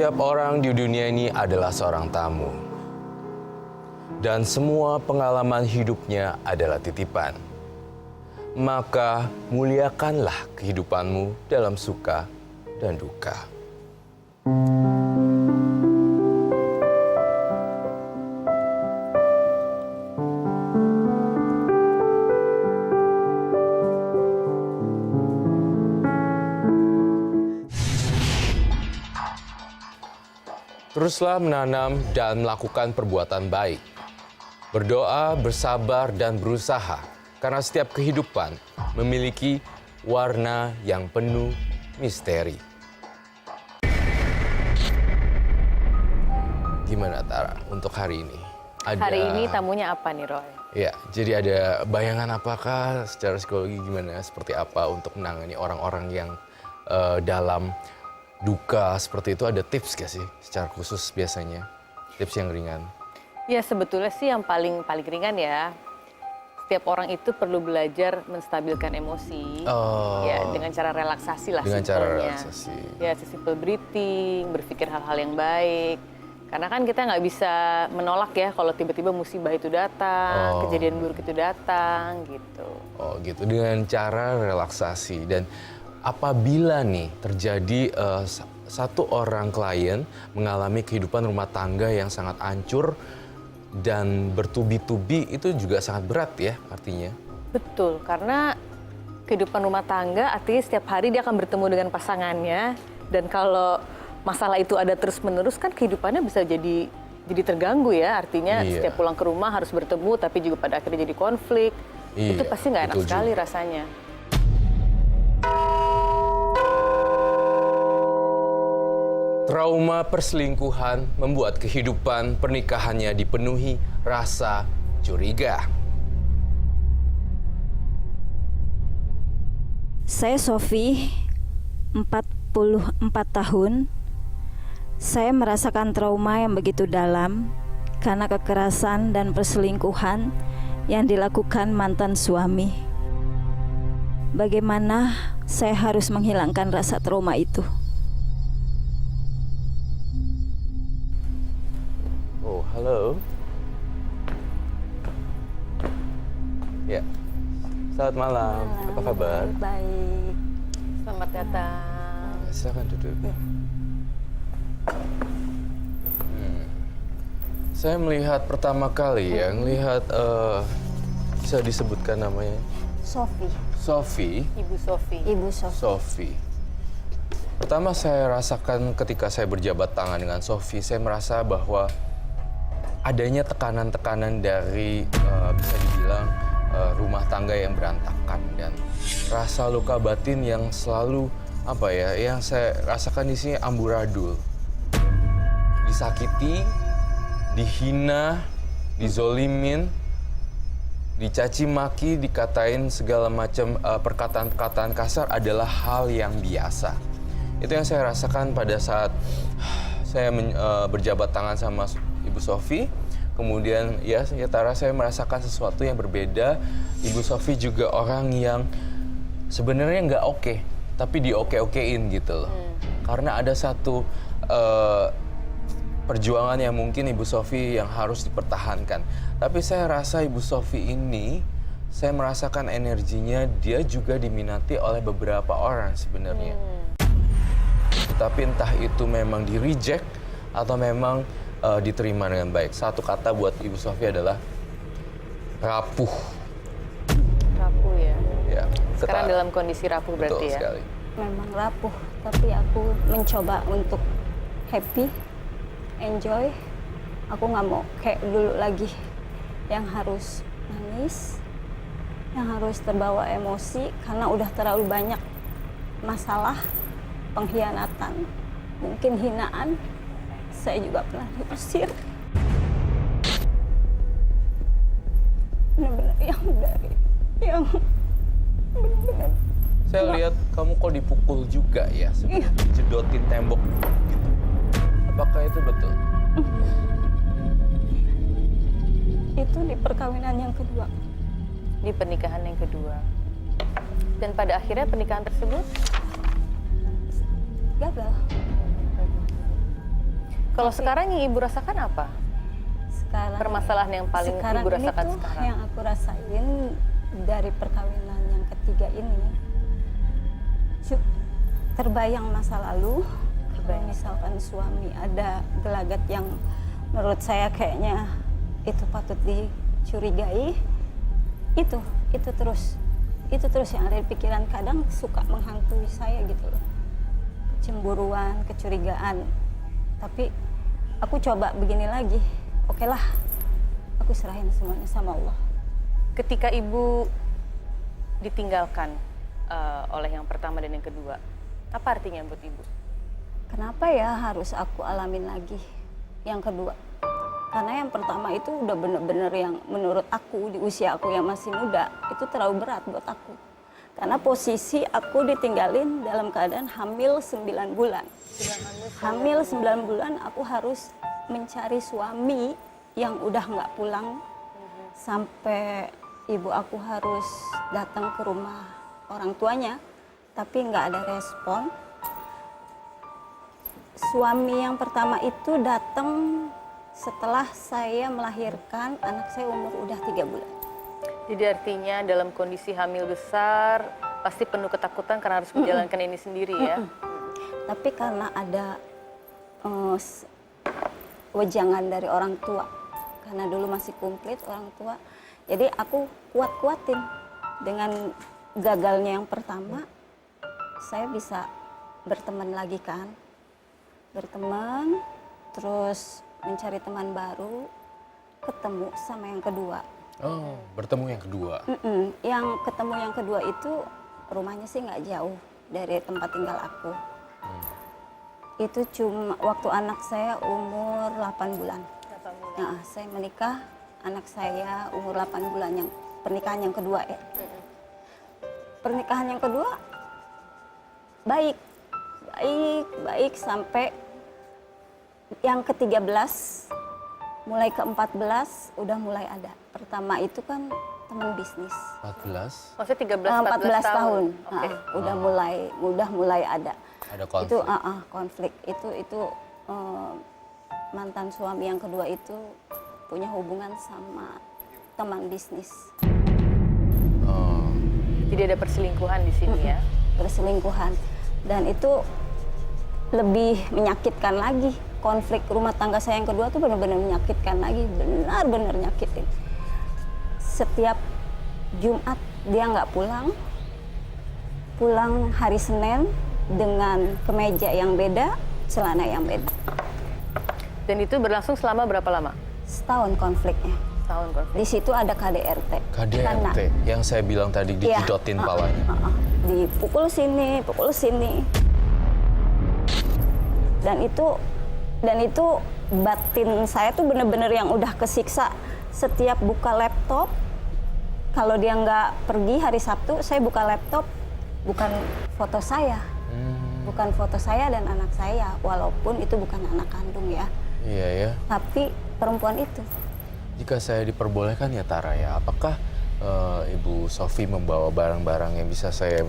Setiap orang di dunia ini adalah seorang tamu. Dan semua pengalaman hidupnya adalah titipan. Maka muliakanlah kehidupanmu dalam suka dan duka. Teruslah menanam dan melakukan perbuatan baik. Berdoa, bersabar, dan berusaha. Karena setiap kehidupan memiliki warna yang penuh misteri. Gimana Tara untuk hari ini? Hari ini tamunya apa nih Roy? Ya, jadi ada bayangan apakah secara psikologi gimana, seperti apa untuk menangani orang-orang yang dalam duka seperti itu, ada tips gak sih secara khusus biasanya? Tips yang ringan. Ya sebetulnya sih yang paling ringan ya. Setiap orang itu perlu belajar menstabilkan emosi. Ya dengan cara relaksasi lah. Dengan cara relaksasi. Ya sesimpel breathing, berpikir hal-hal yang baik. Karena kan kita nggak bisa menolak ya kalau tiba-tiba musibah itu datang, kejadian buruk itu datang gitu. Oh gitu, dengan cara relaksasi. Dan apabila nih terjadi satu orang klien mengalami kehidupan rumah tangga yang sangat hancur dan bertubi-tubi, itu juga sangat berat ya artinya? Betul, karena kehidupan rumah tangga artinya setiap hari dia akan bertemu dengan pasangannya. Dan kalau masalah itu ada terus-menerus kan kehidupannya bisa jadi terganggu ya. Artinya setiap pulang ke rumah harus bertemu tapi juga pada akhirnya jadi konflik. Itu pasti nggak enak sekali rasanya. Trauma perselingkuhan membuat kehidupan pernikahannya dipenuhi rasa curiga. Saya Sofi, 44 tahun. Saya merasakan trauma yang begitu dalam karena kekerasan dan perselingkuhan yang dilakukan mantan suami. Bagaimana saya harus menghilangkan rasa trauma itu? Oh, halo. Ya, selamat malam. Apa kabar? Baik. Selamat datang. Silakan duduk. Saya melihat pertama kali ya, melihat bisa disebutkan namanya? Sofi. Sofi. Ibu Sofi. Ibu Sofi. Sofi. Pertama saya rasakan ketika saya berjabat tangan dengan Sofi, saya merasa bahwa adanya tekanan-tekanan dari bisa dibilang rumah tangga yang berantakan dan rasa luka batin yang selalu apa ya, yang saya rasakan di sini amburadul. Disakiti, dihina, dizolimin, dicaci maki, dikatain segala macam perkataan-perkataan kasar adalah hal yang biasa. Itu yang saya rasakan pada saat saya berjabat tangan sama Ibu Sofi. Kemudian ya Tara, saya merasakan sesuatu yang berbeda. Ibu Sofi juga orang yang sebenarnya nggak oke, tapi dioke-okein gitu loh. Karena ada satu perjuangan yang mungkin Ibu Sofi yang harus dipertahankan. Tapi saya rasa Ibu Sofi ini, saya merasakan energinya dia juga diminati oleh beberapa orang sebenarnya. Tapi entah itu memang di-reject atau memang diterima dengan baik. Satu kata buat Ibu Sofi adalah rapuh. Rapuh ya? Ya. Sekarang dalam kondisi rapuh berarti. Betul ya? Sekali. Memang rapuh, tapi aku mencoba untuk happy, enjoy. Aku nggak mau kayak dulu lagi yang harus nangis, yang harus terbawa emosi karena udah terlalu banyak masalah, pengkhianatan, mungkin hinaan. Saya juga pernah diusir. Benar-benar yang benar-benar. Saya lihat kamu kok dipukul juga ya, sebenarnya jedotin tembok gitu. Apakah itu betul? Itu di perkawinan yang kedua. Di pernikahan yang kedua. Dan pada akhirnya pernikahan tersebut gagal. Kalau sekarang yang Ibu rasakan apa? Sekarang permasalahan yang paling Ibu rasakan sekarang? Yang aku rasain dari perkawinan yang ketiga ini, terbayang masa lalu. Kalau misalkan suami ada gelagat yang menurut saya kayaknya itu patut dicurigai, itu terus yang ada di pikiran, kadang suka menghantui saya gitu loh. Kecemburuan, kecurigaan. Tapi aku coba begini lagi, oke lah, aku serahin semuanya sama Allah. Ketika Ibu ditinggalkan oleh yang pertama dan yang kedua, apa artinya buat Ibu? Kenapa ya harus aku alamin lagi yang kedua? Karena yang pertama itu udah bener-bener yang menurut aku di usia aku yang masih muda, itu terlalu berat buat aku. Karena posisi aku ditinggalin dalam keadaan hamil 9 bulan. Hamil 9 bulan aku harus mencari suami yang udah nggak pulang. Sampai ibu aku harus datang ke rumah orang tuanya, tapi nggak ada respon. Suami yang pertama itu datang setelah saya melahirkan, anak saya umur udah 3 bulan. Jadi artinya dalam kondisi hamil besar, pasti penuh ketakutan karena harus menjalankan ini sendiri ya? Tapi karena ada wejangan dari orang tua, karena dulu masih komplit orang tua, jadi aku kuat-kuatin. Dengan gagalnya yang pertama, saya bisa berteman lagi kan. Berteman, terus mencari teman baru, ketemu sama yang kedua. Oh, bertemu yang kedua. Yang ketemu yang kedua itu rumahnya sih nggak jauh dari tempat tinggal aku. Itu cuma waktu anak saya umur 8 bulan. 8 bulan. Nah, saya menikah, anak saya umur 8 bulan, yang pernikahan yang kedua ya. Pernikahan yang kedua baik sampai yang ke-13, mulai ke-14 udah mulai ada. Pertama itu kan teman bisnis. 14? Maksudnya 14 tahun. Okay. Udah mulai ada. Ada konflik. Itu konflik. Itu mantan suami yang kedua itu punya hubungan sama teman bisnis. Oh. Jadi ada perselingkuhan di sini ya? Perselingkuhan. Dan itu lebih menyakitkan lagi. Konflik rumah tangga saya yang kedua tuh benar-benar menyakitkan lagi, benar-benar nyakitin. Setiap Jumat dia nggak pulang hari Senin dengan kemeja yang beda, celana yang beda. Dan itu berlangsung selama berapa lama? Setahun konfliknya. Setahun konflik. Di situ ada KDRT. KDRT yang saya bilang tadi dijidotin palanya. Dipukul sini, pukul sini. Dan itu batin saya tuh bener-bener yang udah kesiksa. Setiap buka laptop, kalau dia nggak pergi hari Sabtu, saya buka laptop, bukan foto saya. Bukan foto saya dan anak saya, walaupun itu bukan anak kandung ya. Iya ya. Tapi perempuan itu. Jika saya diperbolehkan ya Tara ya, apakah Ibu Sofi membawa barang-barang yang bisa saya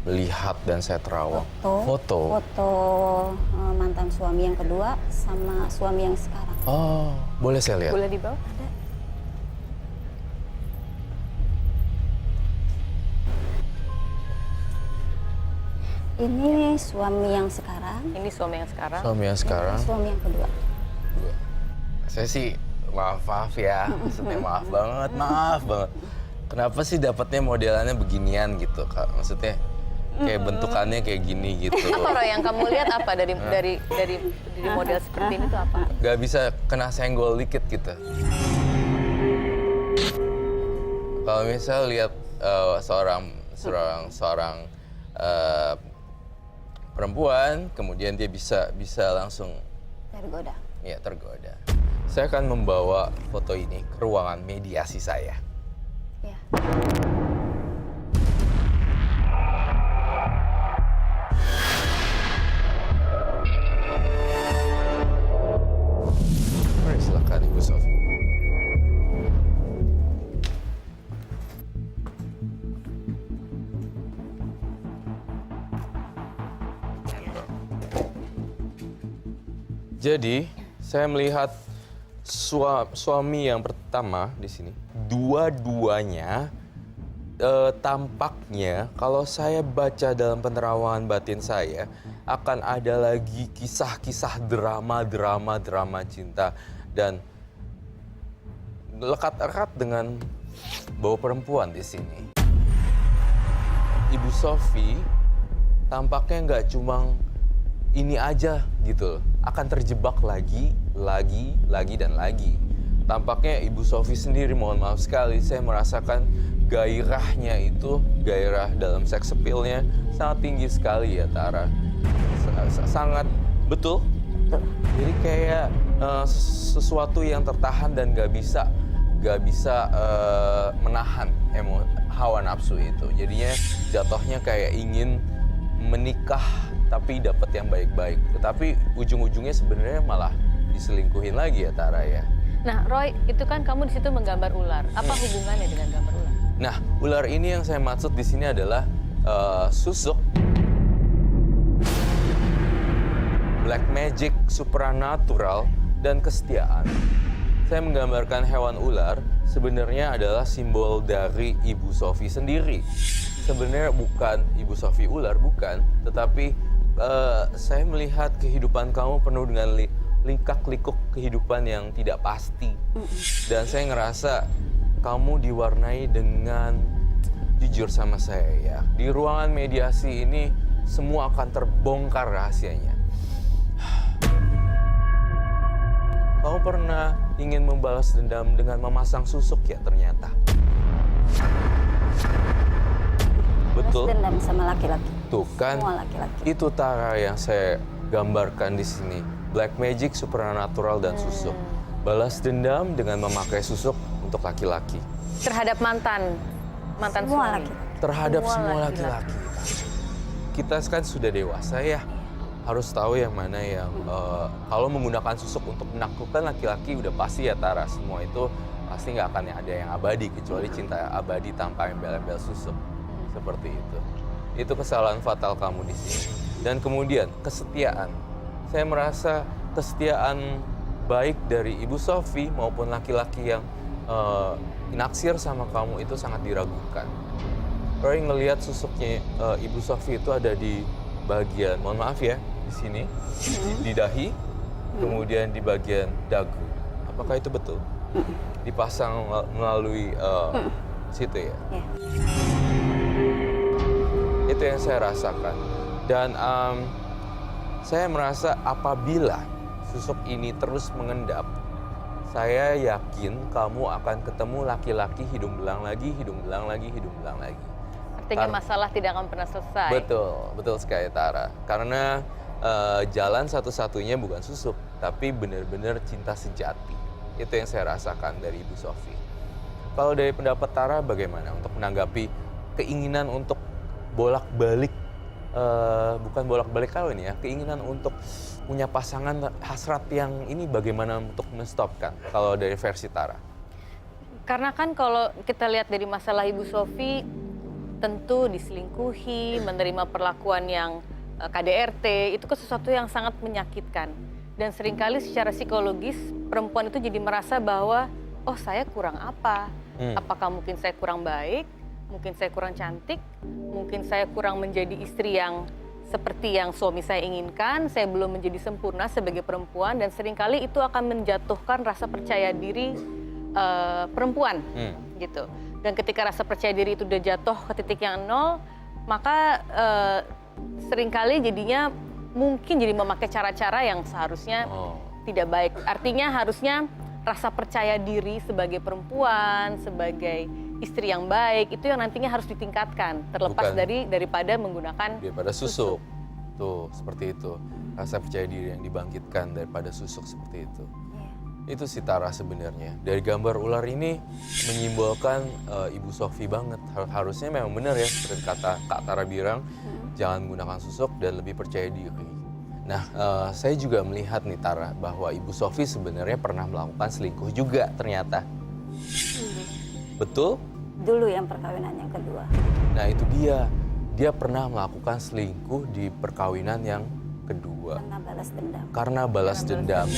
lihat dan saya terawang? Foto mantan suami yang kedua sama suami yang sekarang. Oh, boleh saya lihat? Boleh dibawa? Ada. Ini suami yang sekarang. Ini suami yang sekarang. Suami yang sekarang. Ini suami yang kedua. Saya sih maaf ya, maksudnya maaf banget. Kenapa sih dapatnya modelannya beginian gitu, Kak? Maksudnya kayak bentukannya kayak gini gitu. Apa yang kamu lihat apa dari model seperti ini tuh apa? Gak bisa kena senggol dikit gitu. Kalau misal lihat seorang perempuan, kemudian dia bisa langsung Tergoda. Ya, tergoda. Saya akan membawa foto ini ke ruangan mediasi saya. Ya. Mari silakan Ibu Sofi. Jadi Saya melihat suami yang pertama di sini, dua-duanya tampaknya kalau saya baca dalam penerawangan batin saya akan ada lagi kisah-kisah drama cinta dan lekat erat dengan bau perempuan di sini. Ibu Sofi tampaknya nggak cuma ini aja gitu, akan terjebak lagi dan lagi. Tampaknya Ibu Sofi sendiri, mohon maaf sekali, saya merasakan gairahnya itu, gairah dalam seks appeal-nya sangat tinggi sekali ya Tara. Sangat betul. Jadi kayak sesuatu yang tertahan dan gak bisa menahan hawa nafsu itu. Jadinya jatuhnya kayak ingin menikah tapi dapat yang baik-baik. Tetapi ujung-ujungnya sebenarnya malah diselingkuhin lagi ya Tara ya. Nah, Roy, itu kan kamu di situ menggambar ular. Apa hubungannya dengan gambar ular? Nah, ular ini yang saya maksud di sini adalah susuk, black magic, supranatural, dan kesetiaan. Saya menggambarkan hewan ular sebenarnya adalah simbol dari Ibu Sofi sendiri. Sebenarnya bukan Ibu Sofi ular, bukan. Tetapi saya melihat kehidupan kamu penuh dengan linkak-likuk kehidupan yang tidak pasti. Dan saya ngerasa kamu diwarnai dengan, jujur sama saya ya, di ruangan mediasi ini semua akan terbongkar rahasianya. Kamu pernah ingin membalas dendam dengan memasang susuk ya ternyata. Betul. Balas dendam sama laki-laki. Tuh kan, semua laki-laki. Itu Tara yang saya gambarkan di sini. Black magic, supernatural, dan susuk. Balas dendam dengan memakai susuk untuk laki-laki. Terhadap mantan Semua suami. laki-laki. Terhadap semua laki-laki. Kita kan sudah dewasa ya. Harus tahu yang mana yang kalau menggunakan susuk untuk menaklukkan laki-laki udah pasti ya Tara. Semua itu pasti nggak akan ada yang abadi kecuali cinta abadi tanpa embel-embel susuk. Seperti itu. Itu kesalahan fatal kamu di sini. Dan kemudian kesetiaan. Saya merasa kesetiaan baik dari Ibu Sofi maupun laki-laki yang naksir sama kamu itu sangat diragukan. Roy ngelihat susuknya Ibu Sofi itu ada di bagian, mohon maaf ya, di sini, di dahi, kemudian di bagian dagu. Apakah itu betul? Dipasang melalui situ ya? Itu yang saya rasakan. Dan saya merasa apabila susuk ini terus mengendap, saya yakin kamu akan ketemu laki-laki hidung belang lagi, hidung belang lagi, hidung belang lagi. Artinya masalah tidak akan pernah selesai. Betul sekali Tara. Karena jalan satu-satunya bukan susuk, tapi benar-benar cinta sejati. Itu yang saya rasakan dari Ibu Sofi. Kalau dari pendapat Tara bagaimana untuk menanggapi keinginan untuk bolak-balik, bukan bolak-balik kawin ya, keinginan untuk punya pasangan hasrat yang ini bagaimana untuk menstopkan kalau dari versi Tara? Karena kan kalau kita lihat dari masalah Ibu Sofi, tentu diselingkuhi, menerima perlakuan yang KDRT, itu kan sesuatu yang sangat menyakitkan. Dan seringkali secara psikologis perempuan itu jadi merasa bahwa, oh saya kurang apa? Apakah mungkin saya kurang baik? Mungkin saya kurang cantik? Mungkin saya kurang menjadi istri yang seperti yang suami saya inginkan, saya belum menjadi sempurna sebagai perempuan, dan seringkali itu akan menjatuhkan rasa percaya diri perempuan, gitu. Dan ketika rasa percaya diri itu udah jatuh ke titik yang nol, maka seringkali jadinya mungkin jadi memakai cara-cara yang seharusnya tidak baik. Artinya harusnya rasa percaya diri sebagai perempuan, sebagai istri yang baik, itu yang nantinya harus ditingkatkan, terlepas daripada menggunakan susuk. Tuh, seperti itu. Rasa percaya diri yang dibangkitkan daripada susuk seperti itu. Itu si Tara sebenarnya. Dari gambar ular ini menyimbolkan Ibu Sofi banget. Harusnya memang benar ya, seperti kata Kak Tara bilang, jangan menggunakan susuk dan lebih percaya diri. Nah, saya juga melihat nih Tara, bahwa Ibu Sofi sebenarnya pernah melakukan selingkuh juga ternyata. Betul? Dulu yang perkawinan yang kedua. Nah itu dia pernah melakukan selingkuh di perkawinan yang kedua. Karena balas dendam. Karena balas dendam.